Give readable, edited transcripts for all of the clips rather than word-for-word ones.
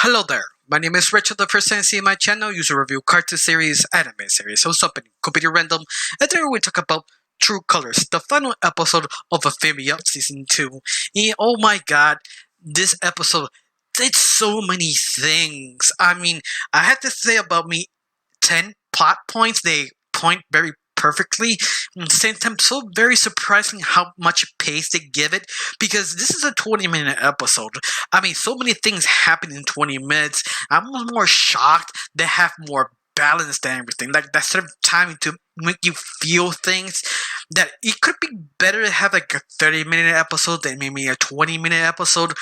Hello there, my name is Richard, the first time seeing my channel, usually review cartoon series, anime series, so something completely random, and today we talk about True Colors, the final episode of Amphibia Season 2. And oh my god, this episode did so many things. I had to say about me 10 plot points, they point very perfectly. At the same time, so very surprising how much pace they give it because this is a 20-minute episode. So many things happen in 20 minutes. I'm more shocked they have more balance than everything. Like that sort of timing to make you feel things that it could be better to have like a 30-minute episode than maybe a 20-minute episode.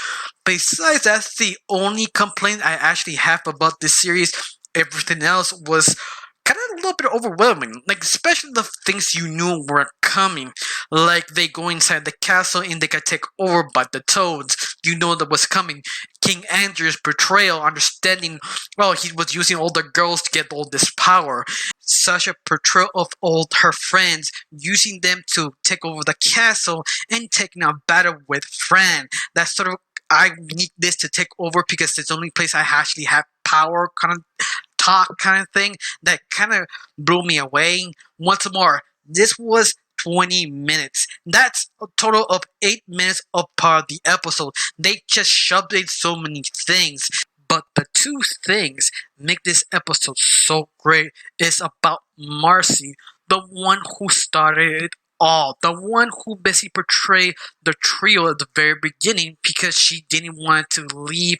Besides, that's the only complaint I actually have about this series. Everything else was kind of a little bit overwhelming, like especially the things you knew were coming, like they go inside the castle and they got taken over by the toads. You know that was coming. King Andrew's betrayal, understanding, well, he was using all the girls to get all this power. Sasha portrayal of all her friends, using them to take over the castle and taking a battle with Fran. That's sort of, I need this to take over because it's the only place I actually have power kind of talk kind of thing that kind of blew me away. Once more, this was 20 minutes. That's a total of 8 minutes of part of the episode. They just shoved in so many things. But the two things make this episode so great is about Marcy, the one who started it all, the one who basically portrayed the trio at the very beginning because she didn't want to leave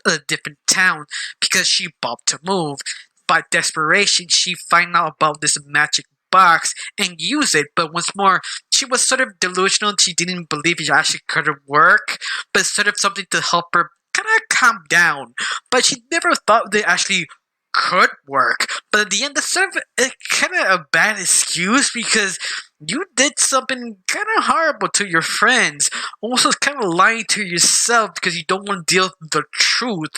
a different town because she about to move. By desperation, she find out about this magic box and use it, but once more, she was sort of delusional. She didn't believe it actually could work, but sort of something to help her kind of calm down. But she never thought they actually could work. But at the end, that's sort of kind of a bad excuse because you did something kind of horrible to your friends. Also, kind of lying to yourself because you don't want to deal with the truth.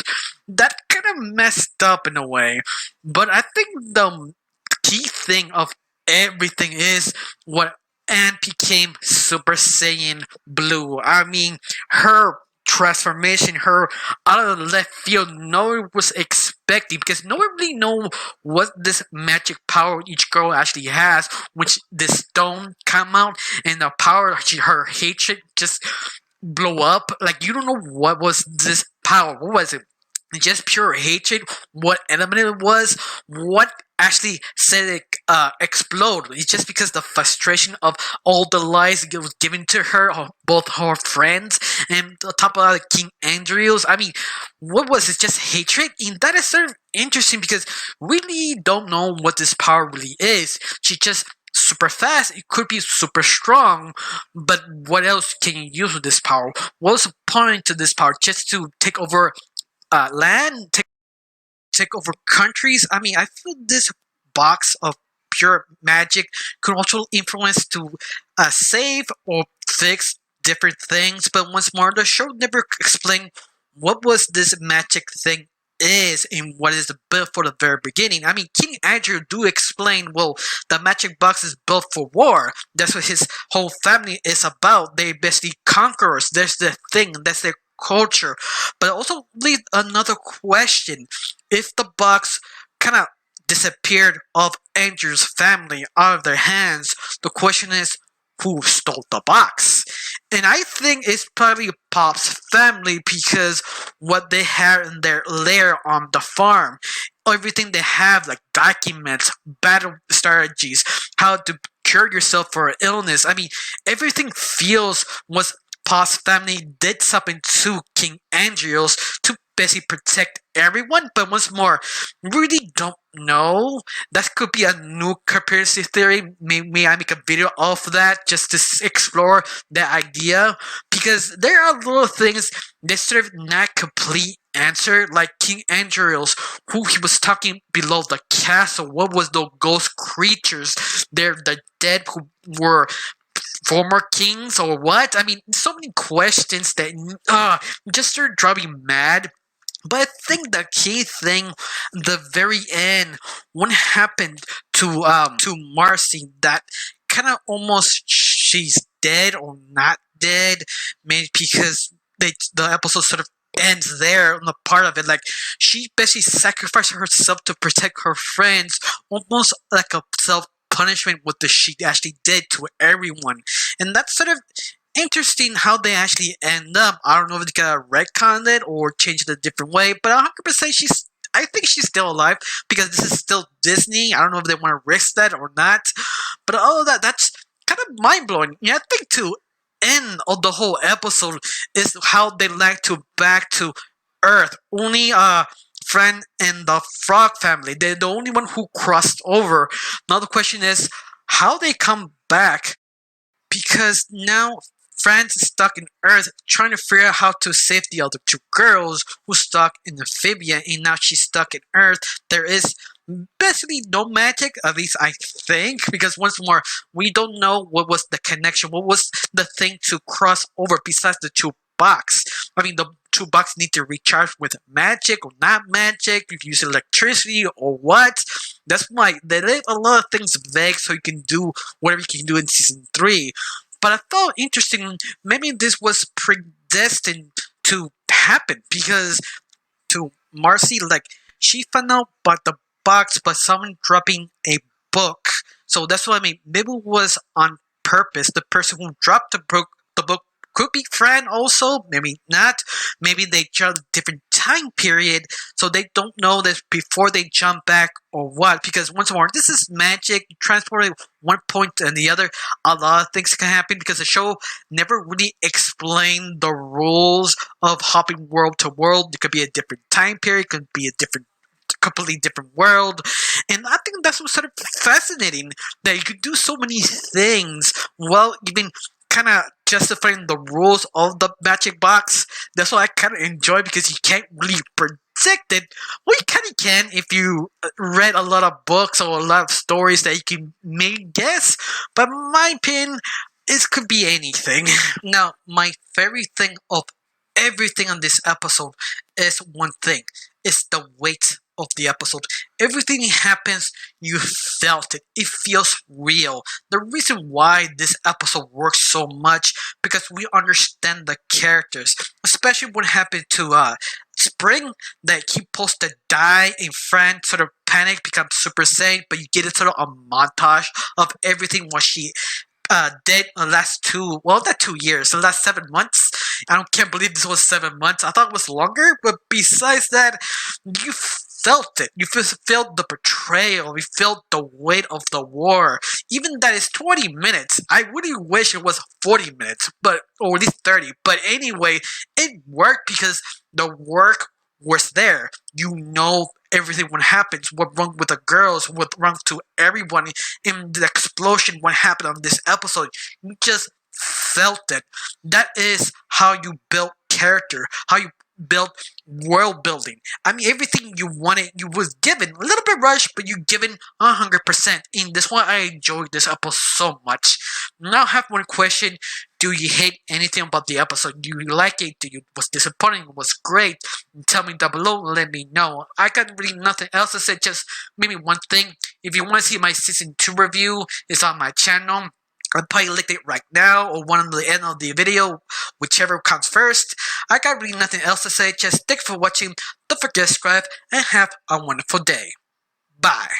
That kind of messed up in a way. But I think the key thing of everything is what Anne became Super Saiyan Blue. Her transformation, her out of the left field, no one was expecting because no one really know what this magic power each girl actually has, which this stone come out and the power her hatred just blow up. Like you don't know what was this power. What was it? Just pure hatred? What element it was? What actually said it explode? It's just because the frustration of all the lies that was given to her, both her friends, and on top of that, King Andrews. What was it? Just hatred? And that is sort of interesting because we really don't know what this power really is. She just super fast, it could be super strong, but what else can you use with this power? What's the point to this power? Just to take over land, take over countries. I feel this box of pure magic could also influence to save or fix different things. But once more, the show never explained what was this magic thing is and what is built for the very beginning. King Andrew do explain, well, the magic box is built for war. That's what his whole family is about. They basically conquerors. There's the thing. That's their culture. But also leave another question. If the box kind of disappeared of Andrew's family out of their hands, the question is, who stole the box? And I think it's probably Pop's family because what they have in their lair on the farm, everything they have, like documents, battle strategies, how to cure yourself for an illness. Everything feels was Pop's family did something to King Andrews to basically protect everyone, but once more, really don't know. That could be a new conspiracy theory. Maybe I make a video of that just to explore that idea, because there are little things that sort of not complete answer, like King Andrews, who he was talking below the castle. What was those ghost creatures? They're the dead who were former kings or what? So many questions that just start driving me mad. But I think the key thing, the very end, what happened to Marcy, that kind of almost she's dead or not dead, maybe because the episode sort of ends there on the part of it. Like, she basically sacrificed herself to protect her friends, almost like a self punishment what the she actually did to everyone. And that's sort of interesting how they actually end up. I don't know if they gotta retcon it or change it a different way, but 100% I think she's still alive because this is still Disney. I don't know if they want to risk that or not. But all of that, that's kind of mind blowing. Yeah, I think to end of the whole episode is how they like to back to Earth. Only Friend and the Frog family. They're the only one who crossed over. Now the question is how they come back, because now France is stuck in Earth trying to figure out how to save the other two girls who stuck in Amphibia, and now she's stuck in Earth. There is basically no magic, at least I think, because once more, we don't know what was the connection, what was the thing to cross over besides the two box. I mean, the two box need to recharge with magic or not magic, if you use electricity or what. That's why they leave a lot of things vague so you can do whatever you can do in season 3. But I thought interesting, maybe this was predestined to happen because to Marcy, like, she found out about the box by someone dropping a book. So that's what I mean. Maybe it was on purpose. The person who dropped the book could be Fran also, maybe not. Maybe they chose a different time period, so they don't know this before they jump back or what. Because once more, this is magic. Transporting one point and the other, a lot of things can happen because the show never really explained the rules of hopping world to world. It could be a different time period, it could be a completely different world, and I think that's what's sort of fascinating, that you could do so many things while even kind of justifying the rules of the magic box. That's what I kind of enjoy because you can't really predict it. Well, you kind of can if you read a lot of books or a lot of stories that you can maybe guess, but in my opinion, it could be anything. Now, my favorite thing of everything on this episode is one thing. It's the weight of the episode. Everything happens, you felt it. It feels real. The reason why this episode works so much because we understand the characters, especially what happened to Spring, that he supposed to die and Fran sort of panic, becomes Super Saiyan, but you get it sort of a montage of everything what she did in the last not 2 years, the last 7 months. Can't believe this was 7 months. I thought it was longer, but besides that, you felt it. You felt the betrayal. You felt the weight of the war. Even that is 20 minutes. I really wish it was 40 minutes, or at least 30. But anyway, it worked because the work was there. You know everything what happens, what wrong with the girls, what wrong to everyone in the explosion, what happened on this episode. You just felt it. That is how you build character, how you build world building. I mean, everything you wanted, you was given. A little bit rushed, but you given 100%. And that's why I enjoyed this episode so much. Now I have one question. Do you hate anything about the episode? Do you like it? Was disappointing? Was great? Tell me down below. Let me know. I got really nothing else to say. Just maybe one thing. If you want to see my season 2 review, it's on my channel. I'll probably link it right now or one on the end of the video, whichever comes first. I got really nothing else to say. Just thanks for watching. Don't forget to subscribe and have a wonderful day. Bye.